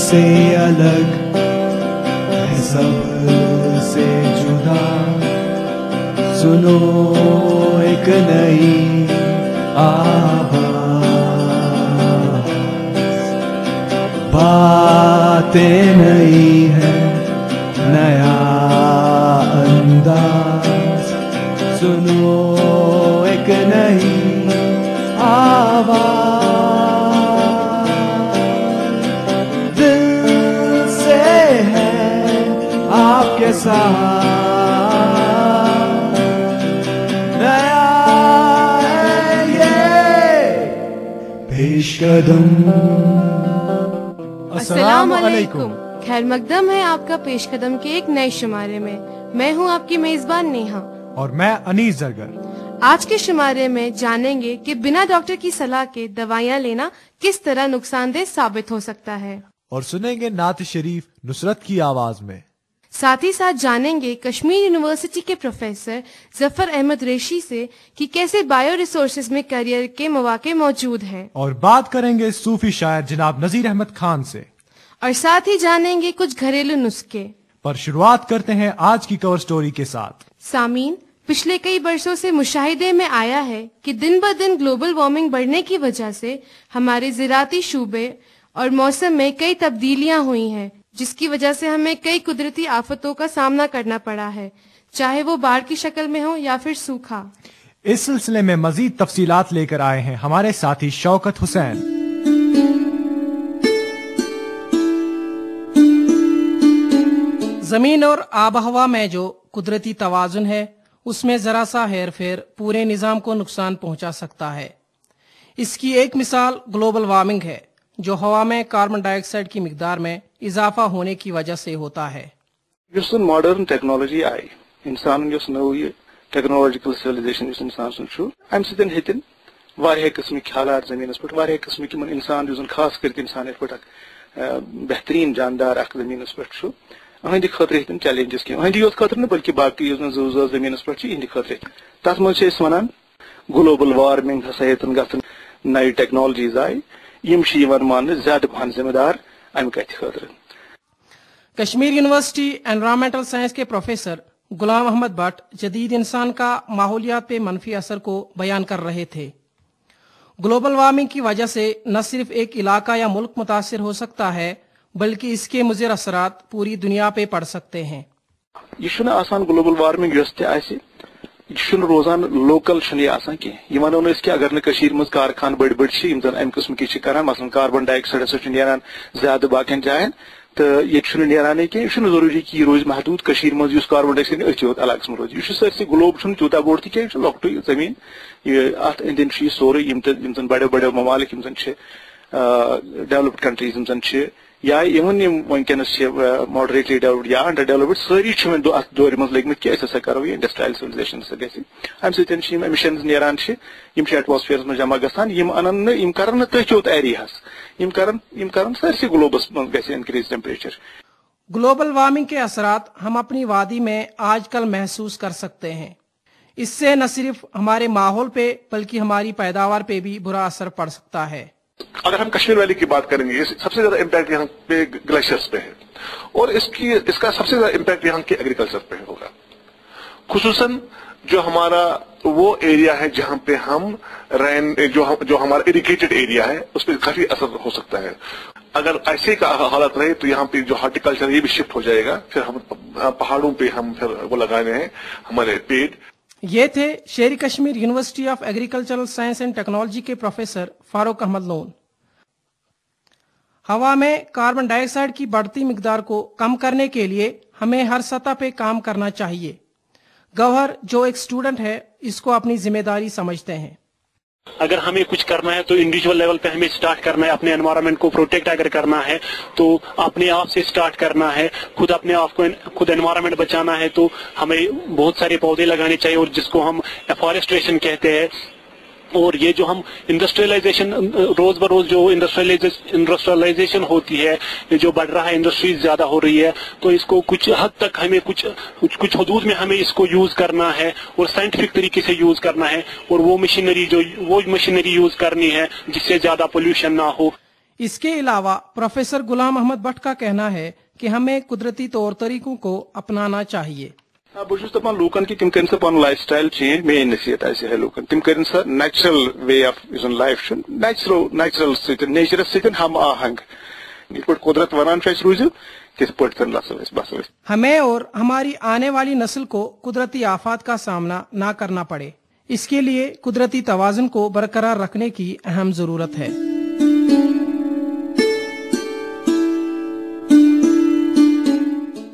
से अलग है सब से जुदा, सुनो एक नई आवाज, बातें नई है नया अंदाज, सुनो एक नई आवाज, दिल से है आपके साथ नया है ये पेश कदम। अस्सलाम वालेकुम, खैर मकदम है आपका पेश कदम के एक नए शुमारे में। मैं हूं आपकी मेजबान नेहा और मैं अनीस जरगर। आज के शुमारे में जानेंगे कि बिना डॉक्टर की सलाह के दवाइयाँ लेना किस तरह नुकसानदेह साबित हो सकता है, और सुनेंगे नात शरीफ नुसरत की आवाज में। साथ ही साथ जानेंगे कश्मीर यूनिवर्सिटी के प्रोफेसर जफर अहमद रेशी से कि कैसे बायो रिसोर्सेज में करियर के मौके मौजूद हैं, और बात करेंगे सूफी शायर जनाब नजीर अहमद खान से, और साथ ही जानेंगे कुछ घरेलू नुस्खे। पर शुरुआत करते हैं आज की कवर स्टोरी के साथ। सामीन, पिछले कई वर्षों से मुशाहिदे में आया है कि दिन ब दिन ग्लोबल वार्मिंग बढ़ने की वजह से हमारे ज़राअती शूबे और मौसम में कई तब्दीलियां हुई हैं, जिसकी वजह से हमें कई कुदरती आफतों का सामना करना पड़ा है, चाहे वो बाढ़ की शक्ल में हो या फिर सूखा। इस सिलसिले में मजीद तफसीलात लेकर आए हैं हमारे साथी शौकत हुसैन। जमीन और आब हवा में जो कुदरती तवाजुन है, उसमें जरा सा हेर फेर पूरे निजाम को नुकसान पहुंचा सकता है। इसकी एक मिसाल ग्लोबल वार्मिंग है, जो हवा में कार्बन डाइऑक्साइड की मिकदार में इजाफा होने की वजह से होता है। मॉडर्न टेक्नोलॉजी आई इंसान नो टेक्नोलॉजिकल सिविलाइजेशन इंसान अमि सतन हेतन वारिया किस्म ख्यालात जमीन पे किस्म इंसान खास कर इंसान पे बेहतरीन जानदार जमीन पे अहंद खतर हेतन चैलेंजेस की अहंदी योत खतर न बल्कि बाकी जू जमीन पे इहंद खतर तथ मज वन ग्लोबल वार्मिंग हसा हेतन गन नई टेक्नोलॉजीज आई यम मान ज्यादा पहन जिम्मेदार अमि कथ खतर। कश्मीर यूनिवर्सिटी एनवायरमेंटल साइंस के प्रोफेसर गुलाम अहमद भट्ट जदीद इंसान का माहौलियात पे मनफी असर को बयान कर रहे थे। ग्लोबल वार्मिंग की वजह से न सिर्फ एक इलाका या मुल्क मुतासिर हो सकता है, बल्कि इसके मुज़िर असरात पूरी दुनिया पे पड़ सकते हैं। यह आसान ग्लोबल वार्मिंग यह रोजान लोकल कह वनो कि अगर न कारखान बड़ बड़ अमि किस्म की मसलन कार्बन डाइऑक्साइड हसा ज्यादा बाकी जायन तो ये नीरान कह यह जरूरी कि यह रोज महदूद मज कार्बन डाइऑक्साइड अथी योत इलाक में रोज यह सरसी ग्लोब तूत बोड़ तक लॉकट जमीन अत अंदन सोरे बड़े बड़े ममालिक डेवलप्ड कंट्रीज या इवन वनकस मॉडरेटली डेवलप्ड या अंडर डेवलप्ड सारी अत दौर मज लग कि अस करो ये इंडस्ट्रियल सिविलाइजेशन गम एमिशन नीरान एटमॉस्फेयर में जमा गम अन कर तोत एरियास कर सरसी ग्लोबस मज इनक्रीज टेम्परेचर। ग्लोबल वार्मिंग के असरात हम अपनी वादी में आजकल महसूस कर सकते हैं। इससे न सिर्फ हमारे माहौल पे बल्कि हमारी पैदावार पे भी बुरा असर पड़ सकता है। अगर हम कश्मीर वैली की बात करेंगे, सबसे ज्यादा इम्पैक्ट यहाँ पे ग्लेशियर्स पे है और इसका सबसे ज्यादा इम्पैक्ट यहाँ के एग्रीकल्चर पे होगा। खुसूसन जो हमारा वो एरिया है जहाँ पे हम जो हमारा इरिगेटेड एरिया है उस पर काफी असर हो सकता है। अगर ऐसे का हालत रहे तो यहाँ पे जो हॉर्टिकल्चर ये भी शिफ्ट हो जाएगा, फिर हम पहाड़ों पे हम फिर वो लगाने हैं हमारे पेड़। ये थे शेर Kashmir university of agricultural science and technology के प्रोफेसर फारूक अहमद लोन। हवा में कार्बन डाइऑक्साइड की बढ़ती मिकदार को कम करने के लिए हमें हर सतह पे काम करना चाहिए। गौहर जो एक स्टूडेंट है, इसको अपनी जिम्मेदारी समझते हैं। अगर हमें कुछ करना है तो इंडिविजुअल लेवल पे हमें स्टार्ट करना है। अपने एनवायरनमेंट को प्रोटेक्ट अगर करना है तो अपने आप से स्टार्ट करना है। खुद अपने आप को खुद एनवायरनमेंट बचाना है तो हमें बहुत सारे पौधे लगाने चाहिए, और जिसको हम एफॉरेस्ट्रेशन कहते हैं। और ये जो हम इंडस्ट्रियलाइजेशन रोज बरोज जो इंडस्ट्रियलाइजेशन होती है, जो बढ़ रहा है, इंडस्ट्रीज ज्यादा हो रही है, तो इसको कुछ हद तक हमें कुछ हदूद में हमें इसको यूज करना है और साइंटिफिक तरीके से यूज करना है, और वो मशीनरी यूज करनी है जिससे ज्यादा पोल्यूशन ना हो। इसके अलावा प्रोफेसर गुलाम अहमद भट्ट का कहना है कि हमें कुदरती तौर तरीकों को अपनाना चाहिए। बहुत दपान लूकन की तिम कर पन लाइफ स्टाइल चेंज मेन नसीहत है लूकन तिम कर natural way of life natural nature सत हम आहंग ये कुदरत वनान रूजो बस। हमें और हमारी आने वाली नस्ल को कुदरती आफात का सामना ना करना पड़े, इसके लिए कुदरती तवाज़ुन को बरकरार रखने की अहम जरूरत है।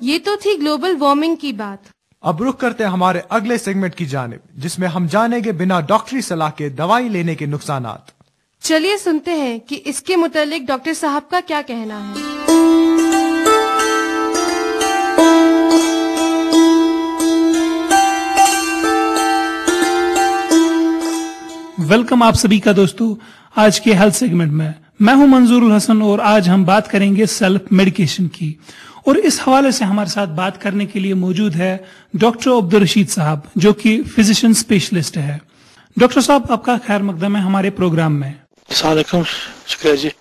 ये तो थी ग्लोबल वार्मिंग की बात। अब रुख करते हैं हमारे अगले सेगमेंट की जानिब, जिसमें हम जानेंगे बिना डॉक्टरी सलाह के दवाई लेने के नुकसानात। चलिए सुनते हैं कि इसके मुतालिक डॉक्टर साहब का क्या कहना है। वेलकम आप सभी का दोस्तों आज के हेल्थ सेगमेंट में। मैं हूं मंजूरुल हसन और आज हम बात करेंगे सेल्फ मेडिकेशन की। और इस हवाले से हमारे साथ बात करने के लिए मौजूद है डॉक्टर अब्दुल रशीद साहब, जो कि फिजिशियन स्पेशलिस्ट है। डॉक्टर साहब, आपका खैर मकदम है हमारे प्रोग्राम में। अस्सलामुअलैकुम, शुक्रिया जी।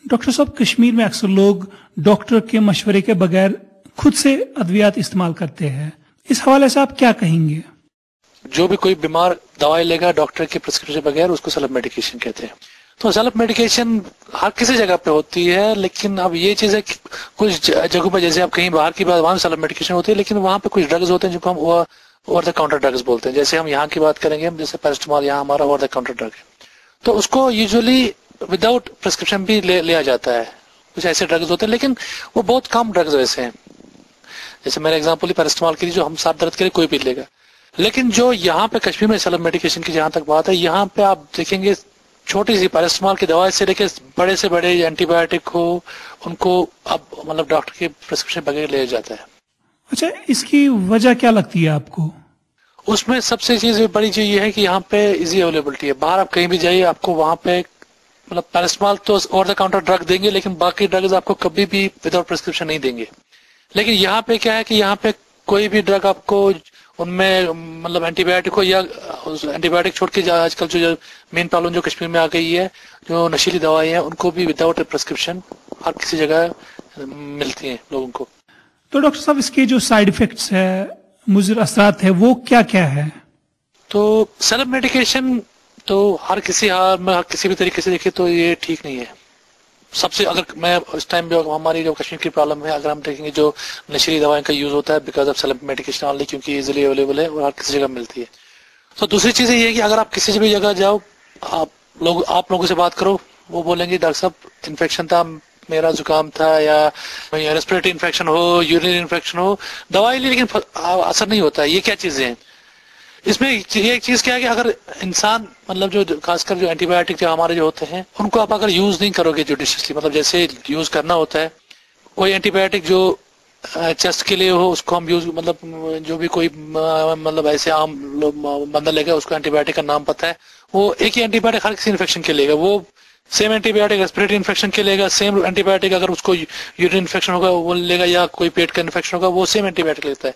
डॉक्टर साहब, कश्मीर में अक्सर लोग डॉक्टर के मशवरे के बगैर खुद से अद्वियात इस्तेमाल करते हैं, इस हवाले से आप क्या कहेंगे? जो भी कोई बीमार दवाई लेगा डॉक्टर के प्रिस्क्रिप्शन बगैर, उसको सेल्फ मेडिकेशन कहते हैं। तो सेल्फ मेडिकेशन हर किसी जगह पे होती है, लेकिन अब ये चीज है कि कुछ जगहों पे, जैसे आप कहीं बाहर की बात, वहां सेल्फ मेडिकेशन होती है, लेकिन वहां पे कुछ ड्रग्स होते हैं जिनको हम ओवर द काउंटर ड्रग्स बोलते हैं। जैसे हम यहाँ की बात करेंगे, जैसे पैरासिटामोल यहाँ हमारा ओवर द काउंटर ड्रग है, तो उसको यूजुअली विदाउट प्रिस्क्रिप्शन भी लिया जाता है। कुछ ऐसे ड्रग्स होते हैं, लेकिन वो बहुत कम ड्रग्स वैसे हैं। जैसे मेरा एग्जाम्पल ही पैरासिटामोल की, जो हम सर दर्द के लिए कोई भी लेगा। लेकिन जो यहाँ पे कश्मीर में सेल्फ मेडिकेशन की जहां तक बात है, यहाँ पे आप देखेंगे छोटी सी पैरासिटामोल की दवाई से लेके बड़े से बड़े एंटीबायोटिक हो, उनको अब मतलब डॉक्टर के प्रिस्क्रिप्शन बगैर लिया जाता है। अच्छा, इसकी वजह क्या लगती है आपको? उसमें सबसे चीज बड़ी चीज ये है कि यहाँ पे इजी अवेलेबिलिटी है। बाहर आप कहीं भी जाइए, आपको वहां पे मतलब पैरासिटामोल तो ओवर द काउंटर ड्रग देंगे, लेकिन बाकी ड्रग्स आपको कभी भी विदाउट प्रिस्क्रिप्शन नहीं देंगे। लेकिन यहाँ पे क्या है कि यहाँ पे कोई भी ड्रग आपको उनमें मतलब एंटीबायोटिक हो, या एंटीबायोटिक छोड़ के आजकल जो मेन प्रॉब्लम जो कश्मीर में आ गई है, जो नशीली दवाई है, उनको भी विदाउट प्रिस्क्रिप्शन हर किसी जगह मिलती हैं लोगों को। तो डॉक्टर साहब, इसके जो साइड इफेक्ट्स है, मुज़र असरात है, वो क्या क्या है? तो सेल्फ मेडिकेशन तो हर किसी हाल में किसी भी तरीके से देखे तो ये ठीक नहीं है। सबसे अगर मैं इस टाइम जो हमारी जो कश्मीर की प्रॉब्लम है, अगर हम देखेंगे जो नशीली दवाएं का यूज होता है because of self medication only, क्योंकि इजीली अवेलेबल है और हर किसी जगह मिलती है। तो दूसरी चीज ये है कि अगर आप किसी भी जगह जाओ, आप लोगों से बात करो, वो बोलेंगे डॉक्टर साहब इन्फेक्शन था, मेरा जुकाम था, या रेस्पिरेटरी इन्फेक्शन हो, यूरिनरी इन्फेक्शन हो, दवाई ली लेकिन असर नहीं होता है। ये क्या चीजें हैं? इसमें ये एक चीज क्या है कि अगर इंसान मतलब जो खासकर जो एंटीबायोटिक जो हमारे जो होते हैं, उनको आप अगर यूज नहीं करोगे जुडिशियसली, मतलब जैसे यूज करना होता है, कोई एंटीबायोटिक जो चेस्ट के लिए हो उसको हम यूज मतलब जो भी कोई मतलब ऐसे आम बंदा लेगा, उसको एंटीबायोटिक का नाम पता है, वो एक ही एंटीबायोटिक हर किसी इन्फेक्शन के लेगा। वो सेम एंटीबायोटिक रेस्पिरेटरी इन्फेक्शन के लेगा, सेम एंटीबायोटिक अगर उसको यूरिन इन्फेक्शन होगा वो लेगा, या कोई पेट का इन्फेक्शन होगा वो सेम एंटीबायोटिक लेता है।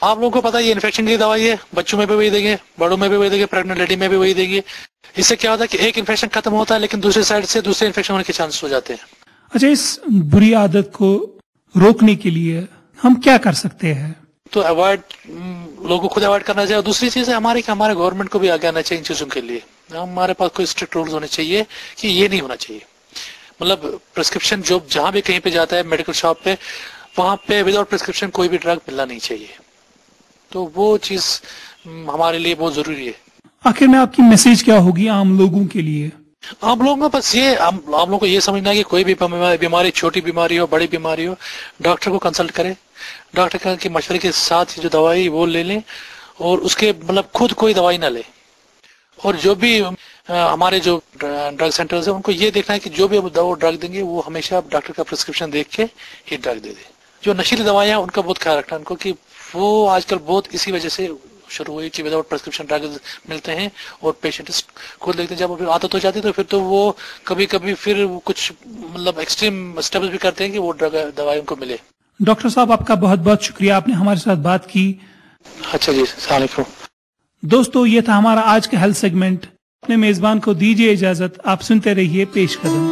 आप लोगों को पता है ये इन्फेक्शन की दवाई है, बच्चों में भी वही देंगे, बड़ों में भी वही देंगे, प्रेग्नेंट लेडी में भी वही देंगे। इससे क्या होता है कि एक इन्फेक्शन खत्म होता है, लेकिन दूसरी साइड से दूसरे इन्फेक्शन होने के चांसेस हो जाते हैं। अच्छा, इस बुरी आदत को रोकने के लिए हम क्या कर सकते हैं? तो अवॉइड लोगों को खुद अवॉइड करना चाहिए। दूसरी चीज है हमारे गवर्नमेंट को भी आगे आना चाहिए इन चीजों के लिए। हमारे पास कोई स्ट्रिक्ट रूल्स होने चाहिए कि ये नहीं होना चाहिए। मतलब प्रिस्क्रिप्शन जो जहां भी कहीं पे जाता है मेडिकल शॉप पे, वहां पे विदाउट प्रिस्क्रिप्शन कोई भी ड्रग मिलना नहीं चाहिए। तो वो चीज हमारे लिए बहुत जरूरी है। आखिर में आपकी मैसेज क्या होगी आम लोगों के लिए? आम लोगों को बस ये आम लोगों को ये समझना है कि कोई भी बीमारी, छोटी बीमारी हो, बड़ी बीमारी हो, डॉक्टर को कंसल्ट करें। डॉक्टर के मशवरे के साथ जो दवाई वो ले लें, और उसके मतलब खुद कोई दवाई ना ले। और जो भी हमारे जो ड्रग सेंटर्स है, उनको ये देखना है कि जो भी ड्रग देंगे वो हमेशा डॉक्टर का प्रिस्क्रिप्शन देख के ही ड्रग दे दे। जो नशीली दवाइयां उनका बहुत ख्याल रखना है उनको, कि वो आजकल बहुत इसी वजह से शुरू हुई कि विदाउट प्रिस्क्रिप्शन ड्रग्स मिलते हैं और पेशेंट खुद लेते हैं। जब फिर आदत हो जाती है तो फिर तो वो कभी कभी फिर कुछ मतलब एक्सट्रीम स्टेप्स भी करते हैं कि वो दवाई उनको मिले। डॉक्टर साहब, आपका बहुत बहुत शुक्रिया, आपने हमारे साथ बात की। अच्छा जी, अस्सलाम वालेकुम। दोस्तों, ये था हमारा आज का हेल्थ सेगमेंट। अपने मेजबान को दीजिए इजाजत, आप सुनते रहिए पेश कदम।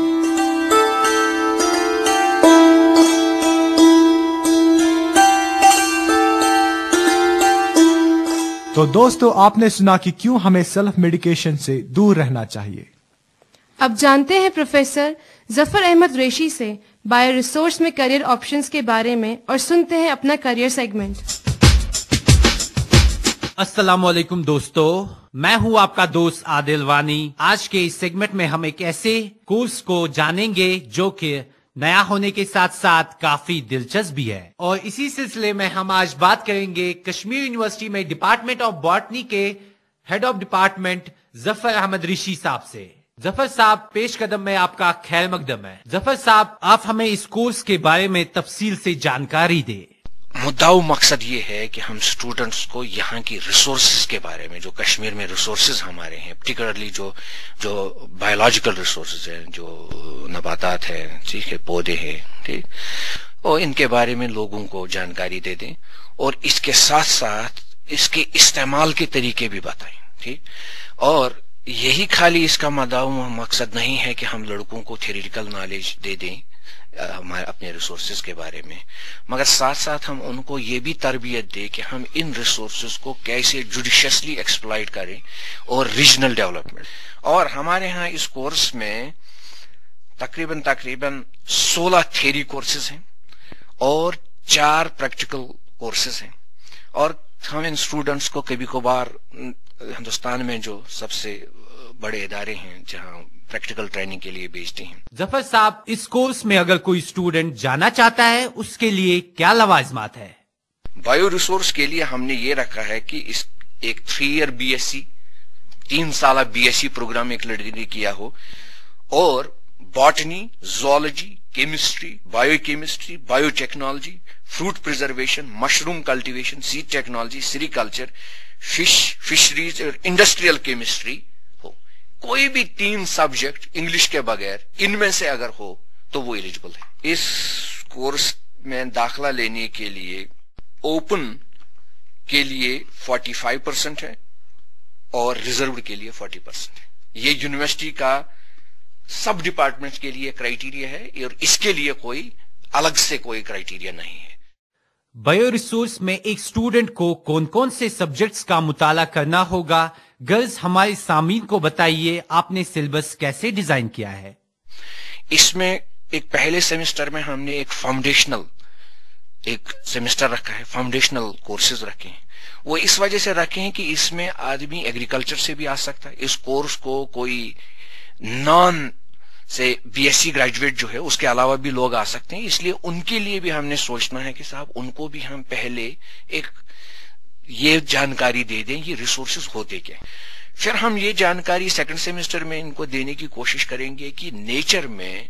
تو دوستو آپ نے سنا کہ کیوں ہمیں سیلف میڈیکیشن سے دور رہنا چاہیے. اب جانتے ہیں پروفیسر ظفر احمد ریشی سے بایو ریسورس میں کریئر آپشنز کے بارے میں، اور سنتے ہیں اپنا کریئر سیگمنٹ. السلام علیکم دوستو، میں ہوں آپ کا دوست عادل وانی. آج کے اس سیگمنٹ میں ہم ایک ایسے کورس کو جانیں گے جو کہ نیا ہونے کے ساتھ ساتھ کافی دلچسپ بھی ہے، اور اسی سلسلے میں ہم آج بات کریں گے کشمیر یونیورسٹی میں ڈپارٹمنٹ آف باٹنی کے ہیڈ آف ڈپارٹمنٹ ظفر احمد ریشی صاحب سے. ظفر صاحب، پیش قدم میں آپ کا خیر مقدم ہے. ظفر صاحب، آپ ہمیں اس کورس کے بارے میں تفصیل سے جانکاری دیں. مدعو مقصد یہ ہے کہ ہم اسٹوڈنٹس کو یہاں کی ریسورسز کے بارے میں، جو کشمیر میں ریسورسز ہمارے ہیں، پرٹیکولرلی جو بایولوجیکل ریسورسز ہیں، جو نباتات ہیں، ٹھیک ہے، پودے ہیں، ٹھیک، اور ان کے بارے میں لوگوں کو جانکاری دے دیں، اور اس کے ساتھ ساتھ اس کے استعمال کے طریقے بھی بتائیں. ٹھیک، اور یہی خالی اس کا مدعو مقصد نہیں ہے کہ ہم لڑکوں کو تھیوریٹیکل نالج دے دیں ہمارے اپنے ریسورسز کے بارے میں، مگر ساتھ ساتھ ہم ان کو یہ بھی تربیت دیں کہ ہم ان ریسورسز کو کیسے جوڈیشیسلی ایکسپلائٹ کریں اور ریجنل ڈیولپمنٹ. اور ہمارے ہاں اس کورس میں تقریباً 16 تھیوری کورسز ہیں اور 4 پریکٹیکل کورسز ہیں، اور ہم ان اسٹوڈنٹس کو کبھی کبھار ہندوستان میں جو سب سے بڑے ادارے ہیں جہاں پریکٹیکل ٹریننگ کے لیے بھیجتے ہیں. ظفر صاحب، اس کورس میں اگر کوئی اسٹوڈنٹ جانا چاہتا ہے اس کے لیے کیا لوازمات ہے؟ بایو ریسورس کے لیے ہم نے یہ رکھا ہے کہ اس ایک 3 ایئر BSc 3 سالہ BSc پروگرام ایک لڑکی نے کیا ہو، اور botany, zoology, chemistry, bio chemistry, bio technology, fruit preservation, mushroom cultivation, seed technology, sericulture, fisheries اور انڈسٹریل کیمسٹری ہو. کوئی بھی 3 سبجیکٹ انگلش کے بغیر ان میں سے اگر ہو تو وہ ایلیجبل ہے. اس کورس میں داخلہ لینے کے لیے اوپن کے لیے 45% ہے اور ریزروڈ کے لیے 40% ہے. یہ یونیورسٹی کا سب ڈپارٹمنٹ کے لیے کرائیٹیریا ہے، اور اس کے لیے کوئی الگ سے کوئی کرائیٹیریا نہیں ہے. بایو ریسورس میں ایک اسٹوڈنٹ کو کون کون سے سبجیکٹس کا مطالعہ کرنا ہوگا؟ گرلز، ہمارے سامعین کو بتائیے آپ نے سلیبس کیسے ڈیزائن کیا ہے؟ اس میں ایک پہلے سیمسٹر میں ہم نے ایک سیمسٹر رکھا ہے، فاؤنڈیشنل کورسز رکھے ہیں. وہ اس وجہ سے رکھے ہیں کہ اس میں آدمی ایگریکلچر سے بھی آ سکتا ہے. اس کورس کو کوئی نان سے BSc گریجویٹ جو ہے اس کے علاوہ بھی لوگ آ سکتے ہیں، اس لیے ان کے لیے بھی ہم نے سوچنا ہے کہ صاحب ان کو بھی ہم پہلے ایک یہ جانکاری دے دیں یہ ریسورسز ہوتے کیا. پھر ہم یہ جانکاری سیکنڈ سیمسٹر میں ان کو دینے کی کوشش کریں گے کہ نیچر میں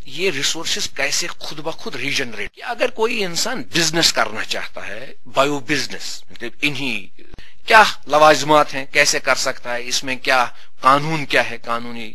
یہ ریسورسز کیسے خود بخود ریجنریٹ. اگر کوئی انسان بزنس کرنا چاہتا ہے، بایو بزنس، مطلب انہی کیا لوازمات ہیں، کیسے کر سکتا ہے، اس میں کیا قانون، کیا ہے قانونی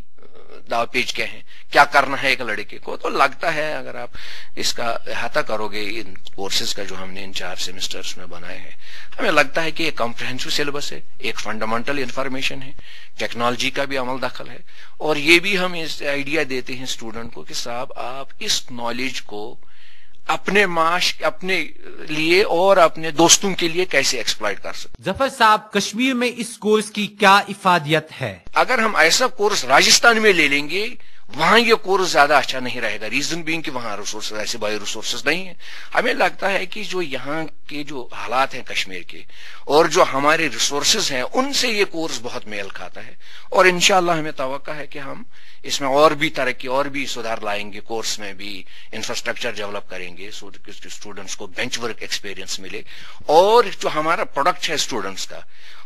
داو پیچ کیا ہے، کیا کرنا ہے ایک لڑکے کو، تو لگتا ہے اگر آپ اس کا احاطہ کرو گے ان کورسز کا جو ہم نے ان 4 سیمسٹرز میں بنائے ہیں، ہمیں لگتا ہے کہ ایک کمپریہنسو سلیبس ہے، ایک فنڈامنٹل انفارمیشن ہے، ٹیکنالوجی کا بھی عمل دخل ہے، اور یہ بھی ہم اس آئیڈیا دیتے ہیں اسٹوڈنٹ کو کہ صاحب آپ اس نالج کو اپنے معاش، اپنے لیے اور اپنے دوستوں کے لیے کیسے ایکسپلائٹ کر سکتے. ظفر صاحب، کشمیر میں اس کورس کی کیا افادیت ہے؟ اگر ہم ایسا کورس راجستھان میں لے لیں گے وہاں یہ کورس زیادہ اچھا نہیں رہے گا، ریزن بینگ کہ وہاں ریسورسز ایسے بایو ریسورسز نہیں ہیں. ہمیں لگتا ہے کہ جو یہاں کے جو حالات ہیں کشمیر کے اور جو ہمارے ریسورسز ہیں ان سے یہ کورس بہت میل کھاتا ہے، اور انشاءاللہ ہمیں توقع ہے کہ ہم اس میں اور بھی ترقی اور بھی سدھار لائیں گے. کورس میں بھی انفراسٹرکچر ڈیولپ کریں گے سو کہ اسٹوڈنٹس کو بینچ ورک ایکسپیرینس ملے، اور جو ہمارا پروڈکٹ ہے اسٹوڈنٹس کا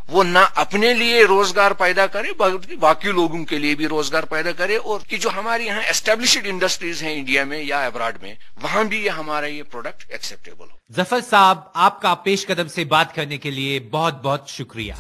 وہ نہ اپنے لیے روزگار پیدا کرے بلکہ باقی لوگوں کے لیے بھی روزگار پیدا کرے، اور کہ جو ہمارے یہاں اسٹیبلشڈ انڈسٹریز ہیں انڈیا میں یا ابراڈ میں وہاں بھی یہ ہمارا یہ پروڈکٹ ایکسیپٹیبل ہو. ظفر صاحب، آپ کا پیش قدم سے بات کرنے کے لیے بہت بہت شکریہ.